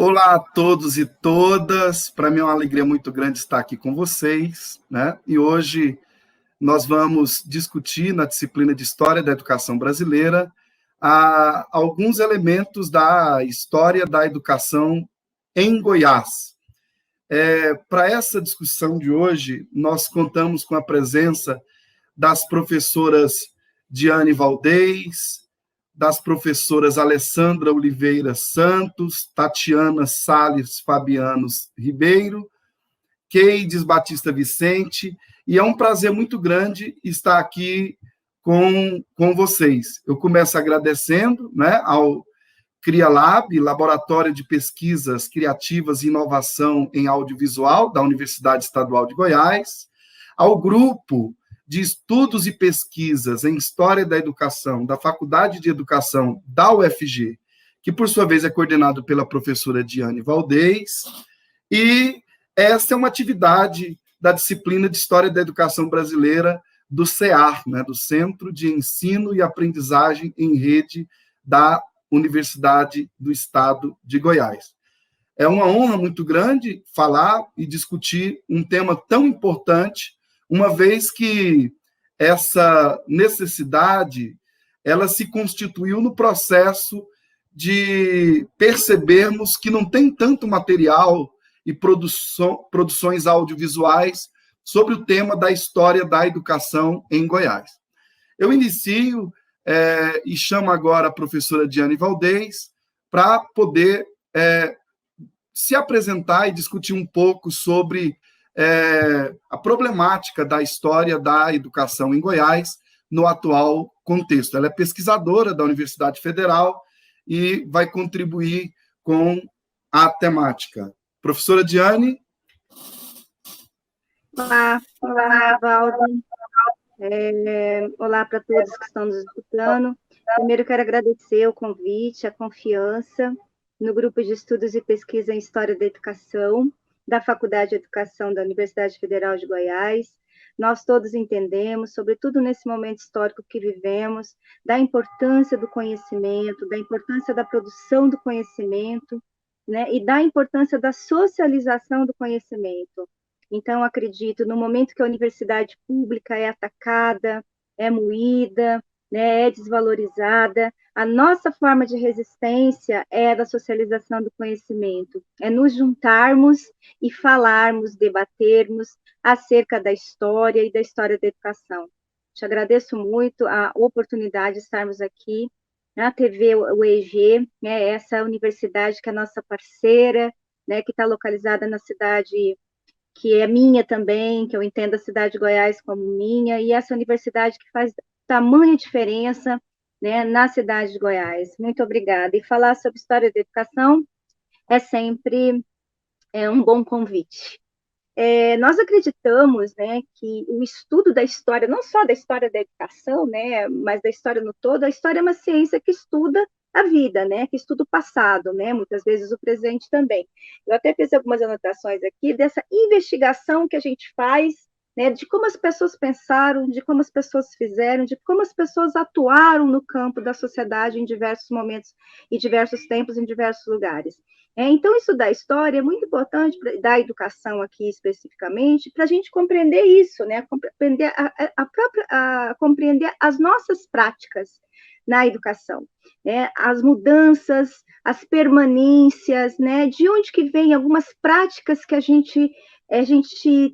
Olá a todos e todas, para mim é uma alegria muito grande estar aqui com vocês, né? E hoje nós vamos discutir na disciplina de História da Educação Brasileira alguns elementos da história da educação em Goiás. Para essa discussão de hoje, nós contamos com a presença das professoras Diane Valdez, das professoras Alessandra Oliveira Santos, Tatiana Salles Fabianos Ribeiro, Keides Batista Vicente, e é um prazer muito grande estar aqui com vocês. Eu começo agradecendo, né, ao CriaLab, Laboratório de Pesquisas Criativas e Inovação em Audiovisual, da Universidade Estadual de Goiás, ao Grupo de Estudos e Pesquisas em História da Educação, da Faculdade de Educação da UFG, que, por sua vez, é coordenado pela professora Diane Valdez, e essa é uma atividade da disciplina de História da Educação Brasileira do CEAR, né, do Centro de Ensino e Aprendizagem em Rede da Universidade do Estado de Goiás. É uma honra muito grande falar e discutir um tema tão importante, uma vez que essa necessidade ela se constituiu no processo de percebermos que não tem tanto material e produções audiovisuais sobre o tema da história da educação em Goiás. Eu inicio e chamo agora a professora Diane Valdez para poder se apresentar e discutir um pouco sobre a problemática da história da educação em Goiás no atual contexto. Ela é pesquisadora da Universidade Federal e vai contribuir com a temática. Professora Diane. Olá, Valdo. Olá para todos que estão nos escutando. Primeiro, quero agradecer o convite, a confiança no Grupo de Estudos e Pesquisa em História da Educação, da Faculdade de Educação da Universidade Federal de Goiás. Nós todos entendemos, sobretudo nesse momento histórico que vivemos, da importância do conhecimento, da importância da produção do conhecimento, né, e da importância da socialização do conhecimento. Então, acredito, no momento que a universidade pública é atacada, é moída, né, é desvalorizada, a nossa forma de resistência é da socialização do conhecimento, é nos juntarmos e falarmos, debatermos acerca da história e da história da educação. Te agradeço muito a oportunidade de estarmos aqui na TV UEG, né, essa universidade que é nossa parceira, né, que está localizada na cidade que é minha também, que eu entendo a cidade de Goiás como minha, e essa universidade que faz tamanha diferença, né, na cidade de Goiás. Muito obrigada. E falar sobre história da educação é sempre um bom convite. Nós acreditamos, né, que o estudo da história, não só da história da educação, né, mas da história no todo, a história é uma ciência que estuda a vida, né, que estuda o passado, né, muitas vezes o presente também. Eu até fiz algumas anotações aqui dessa investigação que a gente faz, né, de como as pessoas pensaram, de como as pessoas fizeram, de como as pessoas atuaram no campo da sociedade em diversos momentos, em diversos tempos, em diversos lugares. Então, estudar história é muito importante, da educação aqui especificamente, para a gente compreender isso, né, compreender, compreender as nossas práticas na educação, né, as mudanças, as permanências, né, de onde que vem algumas práticas que a gente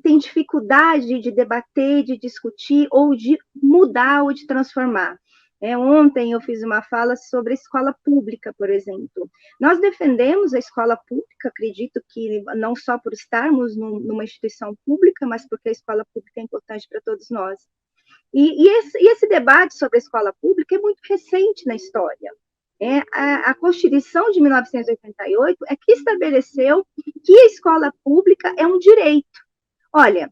tem dificuldade de debater, de discutir, ou de mudar, ou de transformar. Ontem eu fiz uma fala sobre a escola pública, por exemplo. Nós defendemos a escola pública, acredito que não só por estarmos numa instituição pública, mas porque a escola pública é importante para todos nós. E esse debate sobre a escola pública é muito recente na história. A Constituição de 1988 é que estabeleceu que a escola pública é um direito. Olha,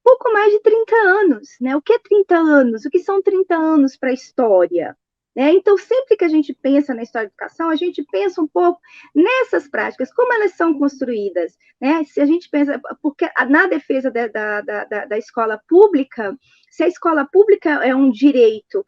pouco mais de 30 anos, né? O que é 30 anos? O que são 30 anos para a história? Então, sempre que a gente pensa na história da educação, a gente pensa um pouco nessas práticas, como elas são construídas, né? Se a gente pensa, porque na defesa da escola pública, se a escola pública é um direito,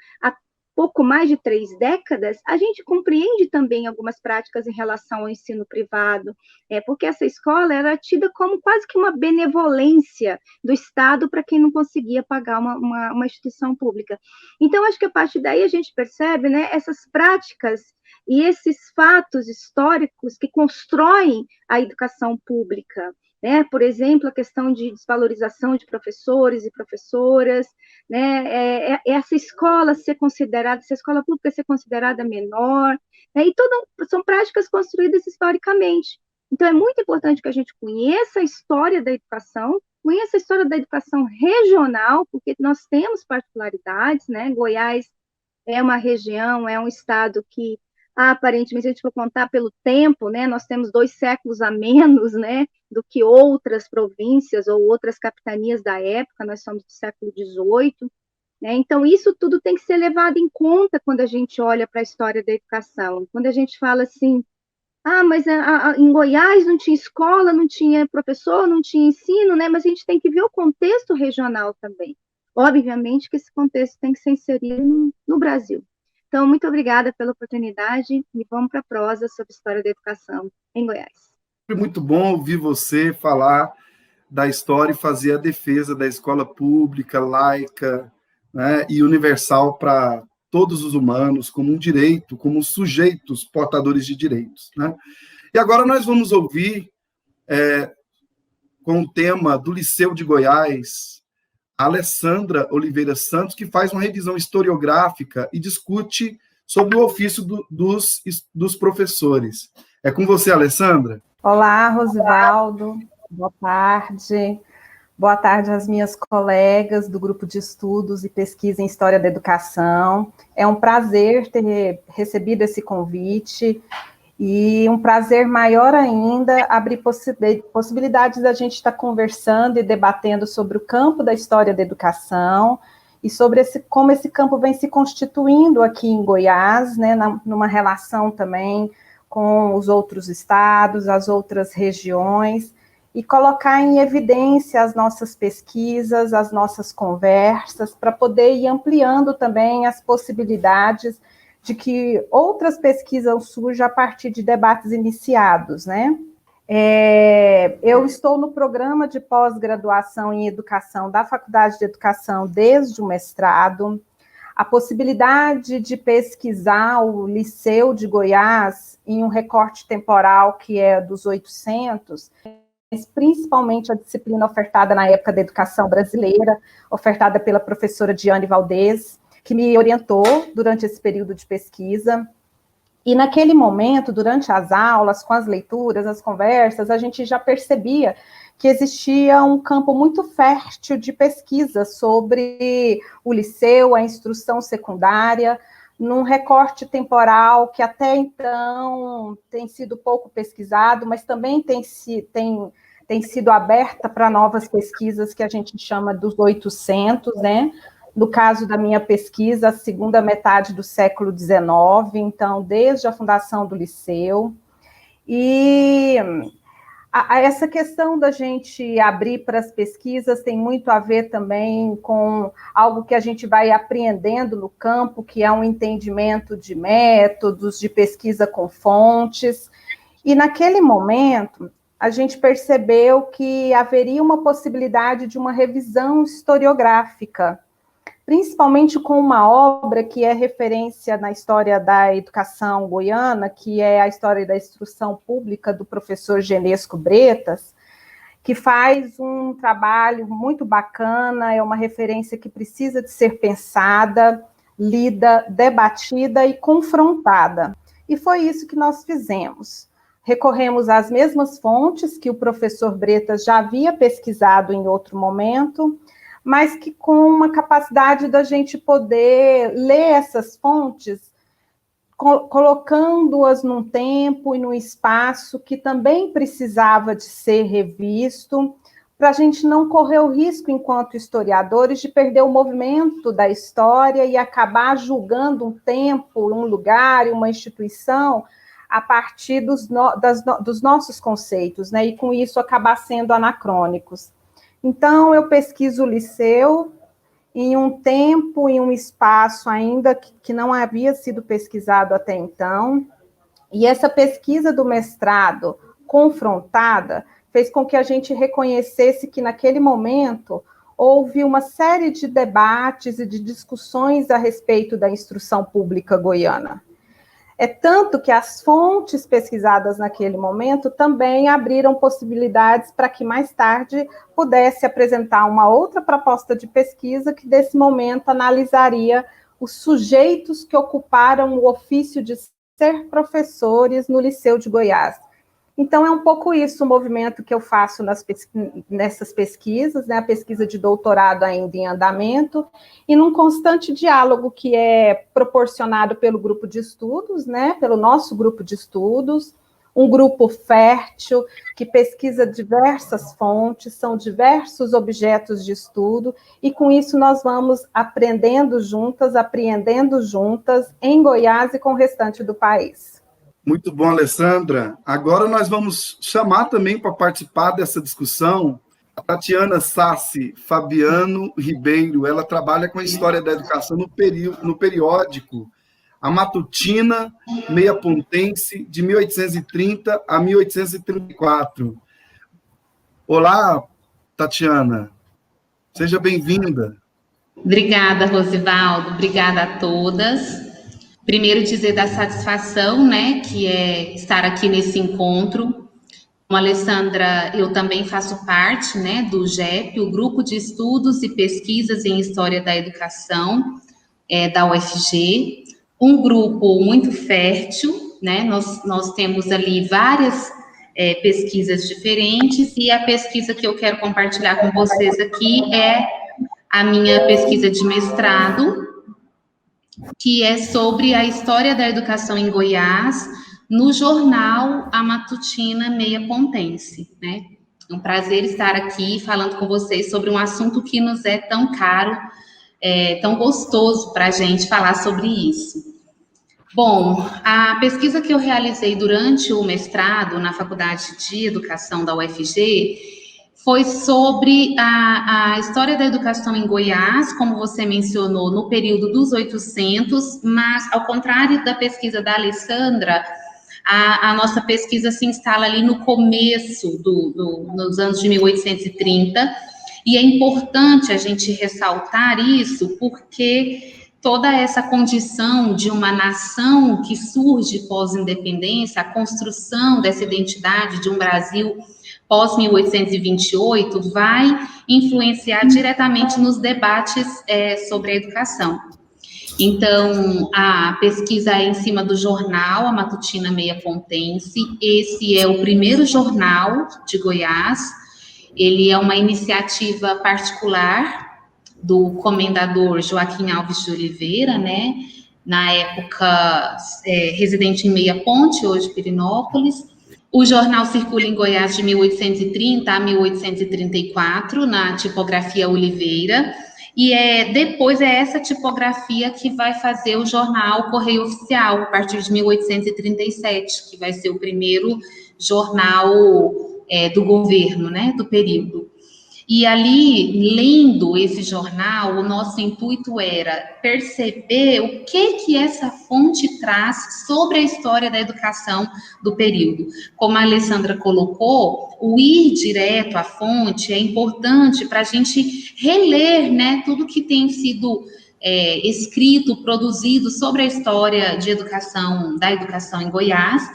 pouco mais de 3 décadas, a gente compreende também algumas práticas em relação ao ensino privado, porque essa escola era tida como quase que uma benevolência do Estado para quem não conseguia pagar uma instituição pública. Então, acho que a partir daí a gente percebe, né, essas práticas e esses fatos históricos que constroem a educação pública, né? Por exemplo, a questão de desvalorização de professores e professoras, né? Essa escola ser considerada, essa escola pública ser considerada menor, né? E são práticas construídas historicamente. Então, é muito importante que a gente conheça a história da educação, conheça a história da educação regional, porque nós temos particularidades, né? Goiás é uma região, é um estado que, aparentemente, se a gente for contar pelo tempo, né, nós temos 2 séculos a menos, né, do que outras províncias ou outras capitanias da época, nós somos do século XVIII, né, então isso tudo tem que ser levado em conta quando a gente olha para a história da educação, quando a gente fala assim, mas em Goiás não tinha escola, não tinha professor, não tinha ensino, né, mas a gente tem que ver o contexto regional também. Obviamente que esse contexto tem que ser inserido no Brasil. Então, muito obrigada pela oportunidade e vamos para a prosa sobre a história da educação em Goiás. Foi muito bom ouvir você falar da história e fazer a defesa da escola pública, laica, né, e universal para todos os humanos, como um direito, como sujeitos portadores de direitos. Né? E agora nós vamos ouvir, com o tema do Liceu de Goiás, a Alessandra Oliveira Santos, que faz uma revisão historiográfica e discute sobre o ofício dos professores. É com você, Alessandra? Olá, Rosivaldo. Boa tarde. Boa tarde às minhas colegas do Grupo de Estudos e Pesquisa em História da Educação. É um prazer ter recebido esse convite e um prazer maior ainda abrir possibilidades da gente estar conversando e debatendo sobre o campo da história da educação e sobre como esse campo vem se constituindo aqui em Goiás, né, numa relação também com os outros estados, as outras regiões, e colocar em evidência as nossas pesquisas, as nossas conversas, para poder ir ampliando também as possibilidades de que outras pesquisas surjam a partir de debates iniciados, né? Eu estou no programa de pós-graduação em educação da Faculdade de Educação desde o mestrado. A possibilidade de pesquisar o Liceu de Goiás em um recorte temporal que é dos 800, principalmente a disciplina ofertada na época da educação brasileira, ofertada pela professora Diane Valdez, que me orientou durante esse período de pesquisa. E naquele momento, durante as aulas, com as leituras, as conversas, a gente já percebia que existia um campo muito fértil de pesquisa sobre o liceu, a instrução secundária, num recorte temporal que até então tem sido pouco pesquisado, mas também tem sido aberta para novas pesquisas que a gente chama dos 800, né? No caso da minha pesquisa, a segunda metade do século XIX, então, desde a fundação do Liceu. E essa questão da gente abrir para as pesquisas tem muito a ver também com algo que a gente vai apreendendo no campo, que é um entendimento de métodos, de pesquisa com fontes. E naquele momento, a gente percebeu que haveria uma possibilidade de uma revisão historiográfica, principalmente com uma obra que é referência na história da educação goiana, que é a história da instrução pública do professor Genesco Bretas, que faz um trabalho muito bacana, é uma referência que precisa de ser pensada, lida, debatida e confrontada. E foi isso que nós fizemos. Recorremos às mesmas fontes que o professor Bretas já havia pesquisado em outro momento, mas que com uma capacidade da gente poder ler essas fontes, colocando-as num tempo e num espaço que também precisava de ser revisto, para a gente não correr o risco, enquanto historiadores, de perder o movimento da história e acabar julgando um tempo, um lugar e uma instituição a partir dos nossos conceitos, né? E com isso acabar sendo anacrônicos. Então, eu pesquiso o Liceu em um tempo, em um espaço ainda que não havia sido pesquisado até então, e essa pesquisa do mestrado confrontada fez com que a gente reconhecesse que naquele momento houve uma série de debates e de discussões a respeito da instrução pública goiana. É tanto que as fontes pesquisadas naquele momento também abriram possibilidades para que mais tarde pudesse apresentar uma outra proposta de pesquisa que, desse momento, analisaria os sujeitos que ocuparam o ofício de ser professores no Liceu de Goiás. Então, é um pouco isso o movimento que eu faço nessas pesquisas, né? A pesquisa de doutorado ainda em andamento, e num constante diálogo que é proporcionado pelo grupo de estudos, né? Pelo nosso grupo de estudos, um grupo fértil que pesquisa diversas fontes, são diversos objetos de estudo, e com isso nós vamos aprendendo juntas, apreendendo juntas, em Goiás e com o restante do país. Muito bom, Alessandra. Agora nós vamos chamar também para participar dessa discussão a Tatiana Sassi Fabiano Ribeiro. Ela trabalha com a história da educação no periódico A Matutina Meia Pontense, de 1830 a 1834. Olá, Tatiana. Seja bem-vinda. Obrigada, Rosivaldo. Obrigada a todas. Primeiro, dizer da satisfação, né, que é estar aqui nesse encontro. Como a Alessandra, eu também faço parte, né, do GEP, o Grupo de Estudos e Pesquisas em História da Educação, da UFG. Um grupo muito fértil, né, nós temos ali várias pesquisas diferentes, e a pesquisa que eu quero compartilhar com vocês aqui é a minha pesquisa de mestrado, que é sobre a história da educação em Goiás, no jornal A Matutina Meia Pontense, né? É um prazer estar aqui falando com vocês sobre um assunto que nos é tão caro, tão gostoso para a gente falar sobre isso. Bom, a pesquisa que eu realizei durante o mestrado na Faculdade de Educação da UFG foi sobre a história da educação em Goiás, como você mencionou, no período dos 800, mas, ao contrário da pesquisa da Alessandra, a nossa pesquisa se instala ali no começo nos anos de 1830, e é importante a gente ressaltar isso, porque toda essa condição de uma nação que surge pós-independência, a construção dessa identidade de um Brasil pós-1828 vai influenciar diretamente nos debates sobre a educação. Então, a pesquisa é em cima do jornal A Matutina Meia Pontense. Esse é o primeiro jornal de Goiás. Ele é uma iniciativa particular do comendador Joaquim Alves de Oliveira, né? Na época, residente em Meia Ponte, hoje Pirenópolis. O jornal circula em Goiás de 1830 a 1834, na tipografia Oliveira, e depois é essa tipografia que vai fazer o jornal Correio Oficial, a partir de 1837, que vai ser o primeiro jornal do governo, né, do período. E ali, lendo esse jornal, o nosso intuito era perceber o que essa fonte traz sobre a história da educação do período. Como a Alessandra colocou, o ir direto à fonte é importante para a gente reler, né, tudo que tem sido escrito, produzido sobre a história da educação em Goiás.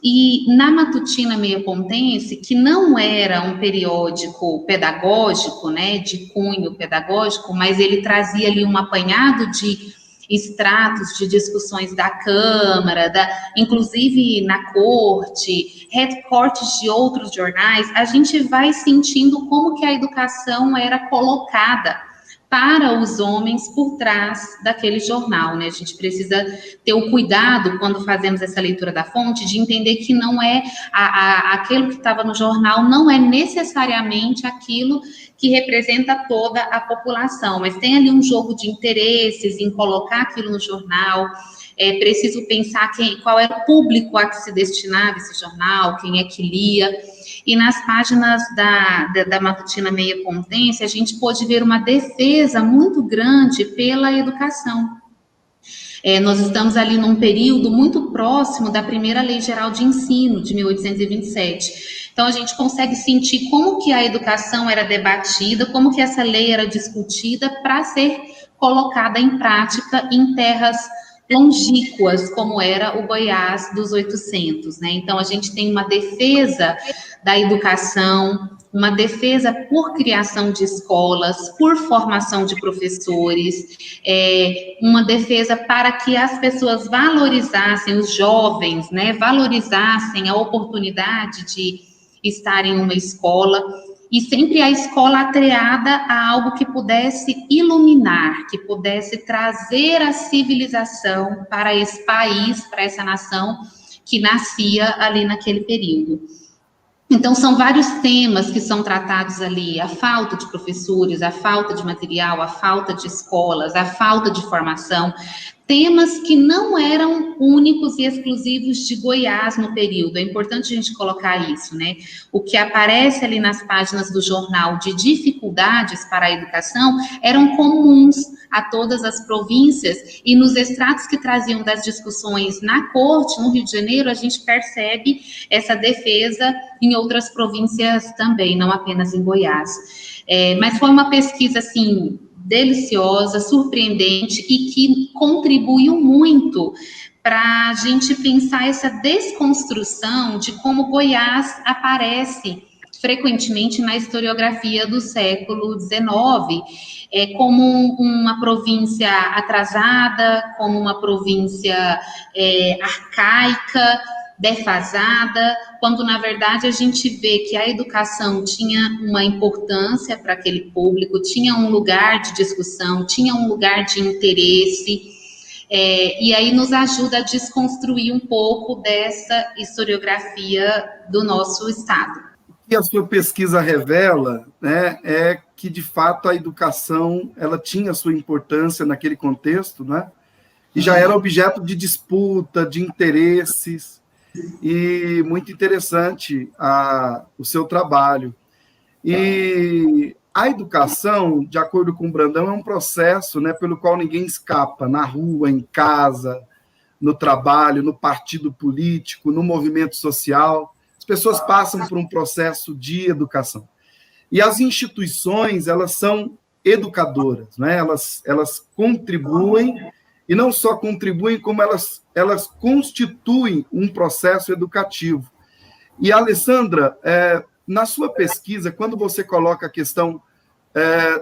E na Matutina Meia Pontense, que não era um periódico pedagógico, né, de cunho pedagógico, mas ele trazia ali um apanhado de extratos de discussões da Câmara, inclusive na corte, recortes de outros jornais, a gente vai sentindo como que a educação era colocada para os homens por trás daquele jornal, né? A gente precisa ter o cuidado, quando fazemos essa leitura da fonte, de entender que não é aquilo que estava no jornal, não é necessariamente aquilo que representa toda a população, mas tem ali um jogo de interesses em colocar aquilo no jornal. É preciso pensar qual era o público a que se destinava esse jornal, quem é que lia. e nas páginas da Matutina Meia Potência, a gente pôde ver uma defesa muito grande pela educação. Nós estamos ali num período muito próximo da primeira Lei Geral de Ensino, de 1827. Então, a gente consegue sentir como que a educação era debatida, como que essa lei era discutida para ser colocada em prática em terras longínquas, como era o Goiás dos 800, né? Então, a gente tem uma defesa da educação, uma defesa por criação de escolas, por formação de professores, uma defesa para que as pessoas valorizassem, os jovens, né, valorizassem a oportunidade de estar em uma escola, e sempre a escola atrelada a algo que pudesse iluminar, que pudesse trazer a civilização para esse país, para essa nação que nascia ali naquele período. Então, são vários temas que são tratados ali: a falta de professores, a falta de material, a falta de escolas, a falta de formação, temas que não eram únicos e exclusivos de Goiás no período. É importante a gente colocar isso, né? O que aparece ali nas páginas do jornal de dificuldades para a educação eram comuns a todas as províncias, e nos extratos que traziam das discussões na corte, no Rio de Janeiro, a gente percebe essa defesa em outras províncias também, não apenas em Goiás. Mas foi uma pesquisa, assim, deliciosa, surpreendente, e que contribuiu muito para a gente pensar essa desconstrução de como Goiás aparece frequentemente na historiografia do século XIX, como uma província atrasada, como uma província arcaica, defasada, quando na verdade a gente vê que a educação tinha uma importância para aquele público, tinha um lugar de discussão, tinha um lugar de interesse, e aí nos ajuda a desconstruir um pouco dessa historiografia do nosso estado. O que a sua pesquisa revela, né, é que, de fato, a educação ela tinha sua importância naquele contexto, né, e já era objeto de disputa, de interesses, e muito interessante o seu trabalho. E a educação, de acordo com o Brandão, é um processo, né, pelo qual ninguém escapa, na rua, em casa, no trabalho, no partido político, no movimento social. As pessoas passam por um processo de educação. E as instituições, elas são educadoras, né? Elas contribuem, e não só contribuem, como elas constituem um processo educativo. E, Alessandra, na sua pesquisa, quando você coloca a questão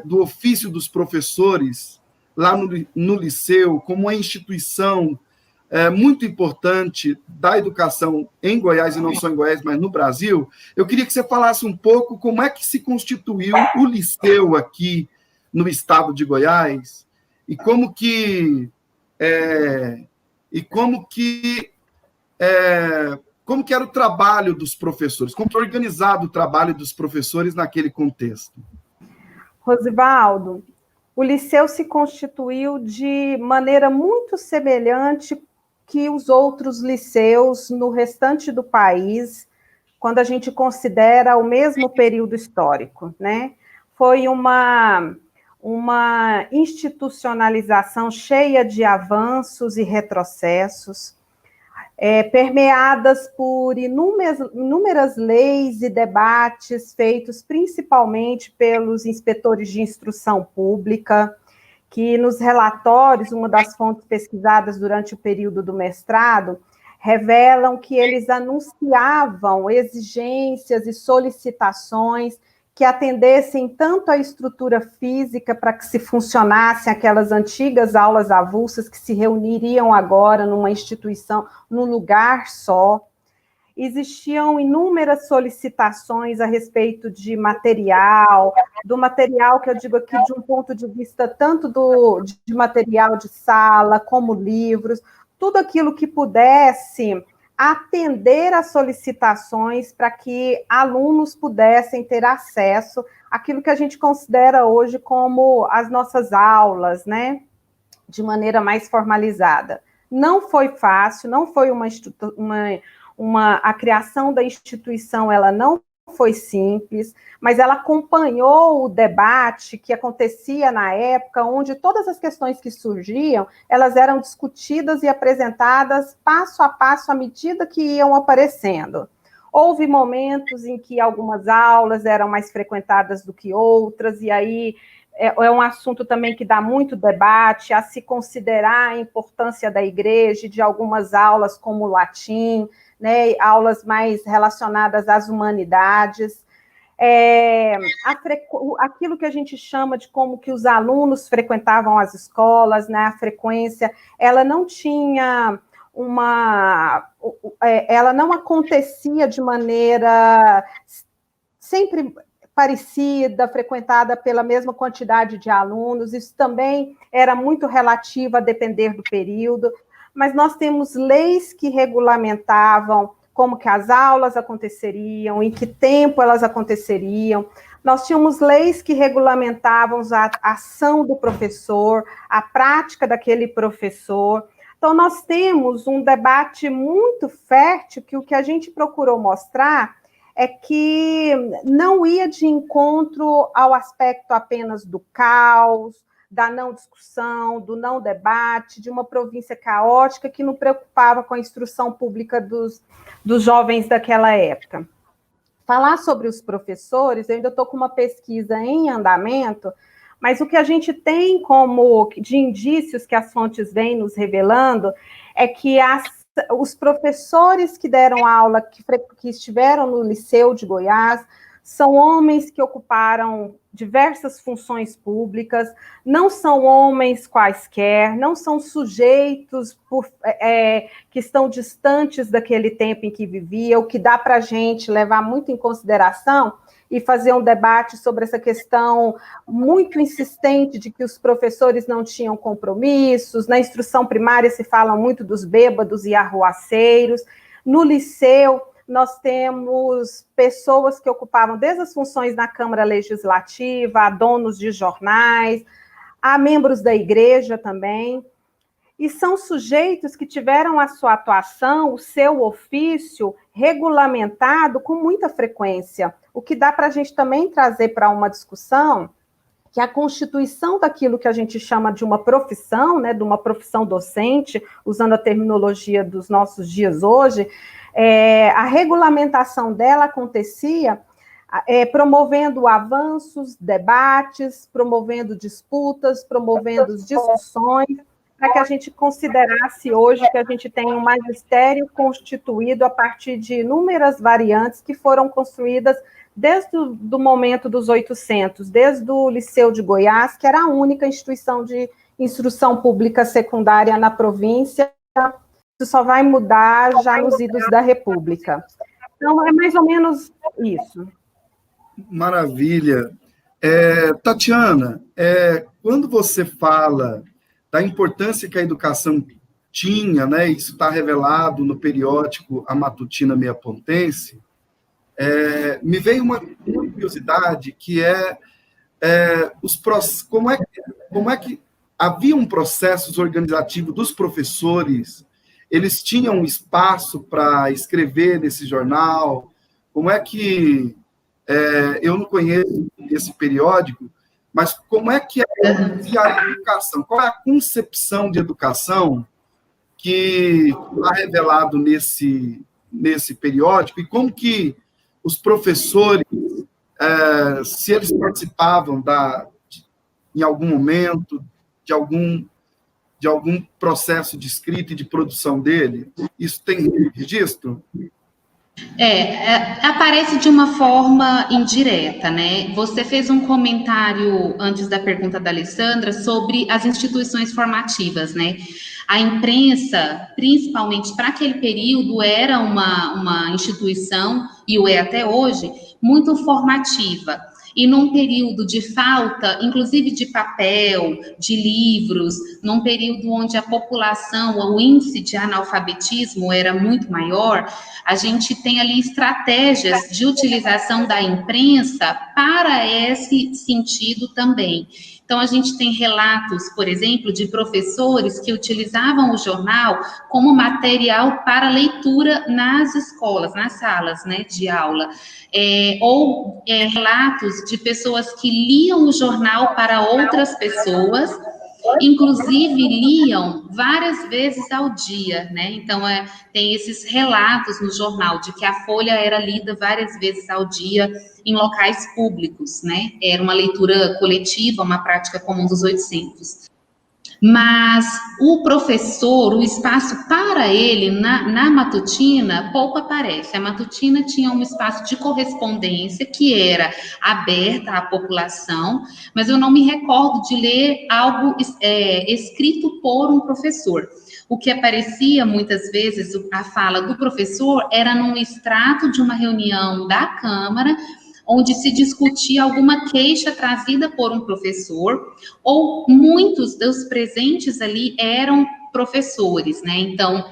do ofício dos professores lá no liceu, como uma instituição muito importante da educação em Goiás, e não só em Goiás, mas no Brasil, eu queria que você falasse um pouco como é que se constituiu o liceu aqui no estado de Goiás, e como que era o trabalho dos professores, como foi organizado o trabalho dos professores naquele contexto. Rosivaldo, o liceu se constituiu de maneira muito semelhante que os outros liceus no restante do país, quando a gente considera o mesmo período histórico, né? Foi uma institucionalização cheia de avanços e retrocessos, permeadas por inúmeras leis e debates feitos principalmente pelos inspetores de instrução pública, que nos relatórios, uma das fontes pesquisadas durante o período do mestrado, revelam que eles anunciavam exigências e solicitações que atendessem tanto à estrutura física para que se funcionassem aquelas antigas aulas avulsas que se reuniriam agora numa instituição, num lugar só. Existiam inúmeras solicitações a respeito de material, do material que eu digo aqui de um ponto de vista tanto de material de sala, como livros, tudo aquilo que pudesse atender às solicitações para que alunos pudessem ter acesso àquilo que a gente considera hoje como as nossas aulas, né, de maneira mais formalizada. Não foi fácil, não foi a criação da instituição, ela não foi simples, mas ela acompanhou o debate que acontecia na época, onde todas as questões que surgiam, elas eram discutidas e apresentadas passo a passo à medida que iam aparecendo. Houve momentos em que algumas aulas eram mais frequentadas do que outras, e aí é um assunto também que dá muito debate, a se considerar a importância da igreja e de algumas aulas como o latim, né, aulas mais relacionadas às humanidades. Aquilo que a gente chama de como que os alunos frequentavam as escolas, né, a frequência, ela não tinha ela não acontecia de maneira sempre parecida, frequentada pela mesma quantidade de alunos, isso também era muito relativo a depender do período, mas nós temos leis que regulamentavam como que as aulas aconteceriam, em que tempo elas aconteceriam. Nós tínhamos leis que regulamentavam a ação do professor, a prática daquele professor. Então, nós temos um debate muito fértil que o que a gente procurou mostrar é que não ia de encontro ao aspecto apenas do caos, da não discussão, do não debate, de uma província caótica que não preocupava com a instrução pública dos jovens daquela época. Falar sobre os professores, eu ainda estou com uma pesquisa em andamento, mas o que a gente tem como de indícios que as fontes vêm nos revelando é que os professores que deram aula, que estiveram no Liceu de Goiás, são homens que ocuparam diversas funções públicas, não são homens quaisquer, não são sujeitos que estão distantes daquele tempo em que vivia, o que dá para a gente levar muito em consideração e fazer um debate sobre essa questão muito insistente de que os professores não tinham compromissos. Na instrução primária se fala muito dos bêbados e arruaceiros. No liceu, nós temos pessoas que ocupavam desde as funções na Câmara Legislativa, a donos de jornais, a membros da igreja também, e são sujeitos que tiveram a sua atuação, o seu ofício regulamentado com muita frequência, o que dá para a gente também trazer para uma discussão que a constituição daquilo que a gente chama de uma profissão, né, de uma profissão docente, usando a terminologia dos nossos dias hoje, a regulamentação dela acontecia promovendo avanços, debates, promovendo disputas, promovendo discussões, para que a gente considerasse hoje que a gente tem um magistério constituído a partir de inúmeras variantes que foram construídas desde o momento dos 800, desde o Liceu de Goiás, que era a única instituição de instrução pública secundária na província. Isso só vai mudar já nos idos da República. Então, é mais ou menos isso. Maravilha. Tatiana, quando você fala da importância que a educação tinha, né, isso está revelado no periódico A Matutina Meia-Pontense, me veio uma curiosidade, que como é que haviam processos organizativos dos professores, eles tinham espaço para escrever nesse jornal, como é que, eu não conheço esse periódico, mas como é que é a educação? Qual é a concepção de educação que está revelado nesse periódico, e como que os professores, se eles participavam em algum momento de algum processo de escrita e de produção dele? Isso tem registro? Aparece de uma forma indireta, né? Você fez um comentário antes da pergunta da Alessandra sobre as instituições formativas, né? A imprensa, principalmente para aquele período, era uma instituição, e o é até hoje, muito formativa. E num período de falta, inclusive de papel, de livros, num período onde a população, o índice de analfabetismo era muito maior, a gente tem ali estratégias de utilização da imprensa para esse sentido também. Então, a gente tem relatos, por exemplo, de professores que utilizavam o jornal como material para leitura nas escolas, nas salas, né, de aula. Ou relatos de pessoas que liam o jornal para outras pessoas, inclusive liam várias vezes ao dia, né? Então, tem esses relatos no jornal de que a Folha era lida várias vezes ao dia em locais públicos, né? Era uma leitura coletiva, uma prática comum dos 800. Mas o professor, o espaço para ele na matutina, pouco aparece. A matutina tinha um espaço de correspondência que era aberta à população, mas eu não me recordo de ler algo escrito por um professor. O que aparecia muitas vezes, a fala do professor, era num extrato de uma reunião da Câmara, onde se discutia alguma queixa trazida por um professor, ou muitos dos presentes ali eram professores, né? Então,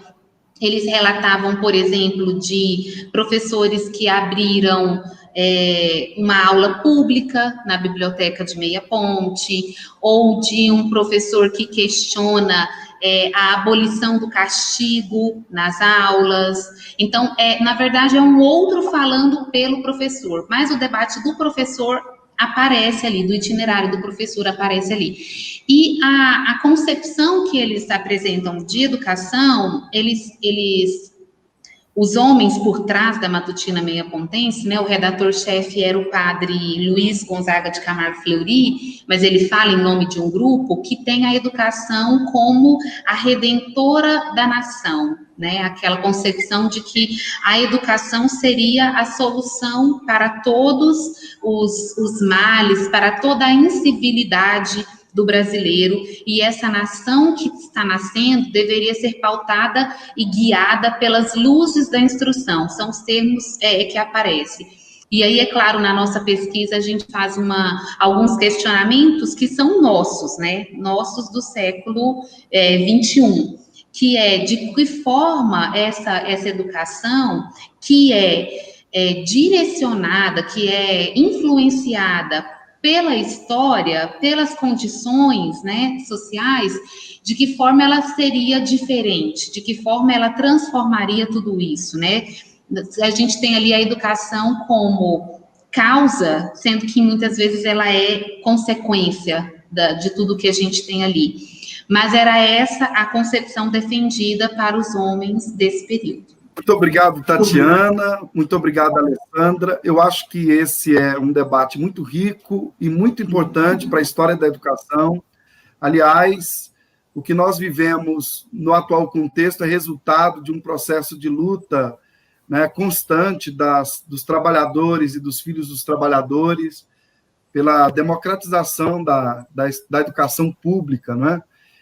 eles relatavam, por exemplo, de professores que abriram uma aula pública na biblioteca de Meia Ponte, ou de um professor que questiona a abolição do castigo nas aulas. Então, na verdade, é um outro falando pelo professor, mas o debate do professor aparece ali, do itinerário do professor aparece ali. E a concepção que eles apresentam de educação, os homens por trás da Matutina Meia Pontense, né, o redator-chefe era o padre Luiz Gonzaga de Camargo Fleury, mas ele fala em nome de um grupo que tem a educação como a redentora da nação, né, aquela concepção de que a educação seria a solução para todos os males, para toda a incivilidade do brasileiro, e essa nação que está nascendo deveria ser pautada e guiada pelas luzes da instrução, são os termos que aparecem. E aí, é claro, na nossa pesquisa a gente faz alguns questionamentos que são nossos, né, nossos do século XXI, que é de que forma essa educação que é direcionada, que é influenciada pela história, pelas condições, né, sociais, de que forma ela seria diferente, de que forma ela transformaria tudo isso, né? A gente tem ali a educação como causa, sendo que muitas vezes ela é consequência de tudo que a gente tem ali. Mas era essa a concepção defendida para os homens desse período. Muito obrigado, Tatiana. Muito obrigado, Alessandra. Eu acho que esse é um debate muito rico e muito importante para a história da educação. Aliás, o que nós vivemos no atual contexto é resultado de um processo de luta, né, constante dos trabalhadores e dos filhos dos trabalhadores pela democratização da educação pública, né?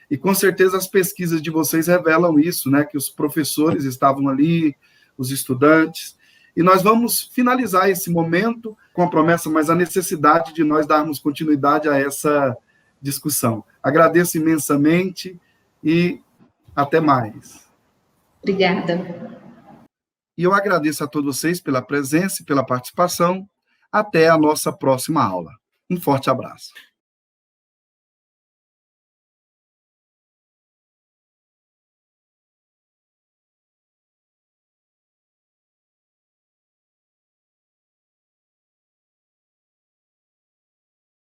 E, com certeza, as pesquisas de vocês revelam isso, né? Que os professores estavam ali, os estudantes. E nós vamos finalizar esse momento com a promessa, mas a necessidade de nós darmos continuidade a essa discussão. Agradeço imensamente e até mais. Obrigada. E eu agradeço a todos vocês pela presença e pela participação. Até a nossa próxima aula. Um forte abraço.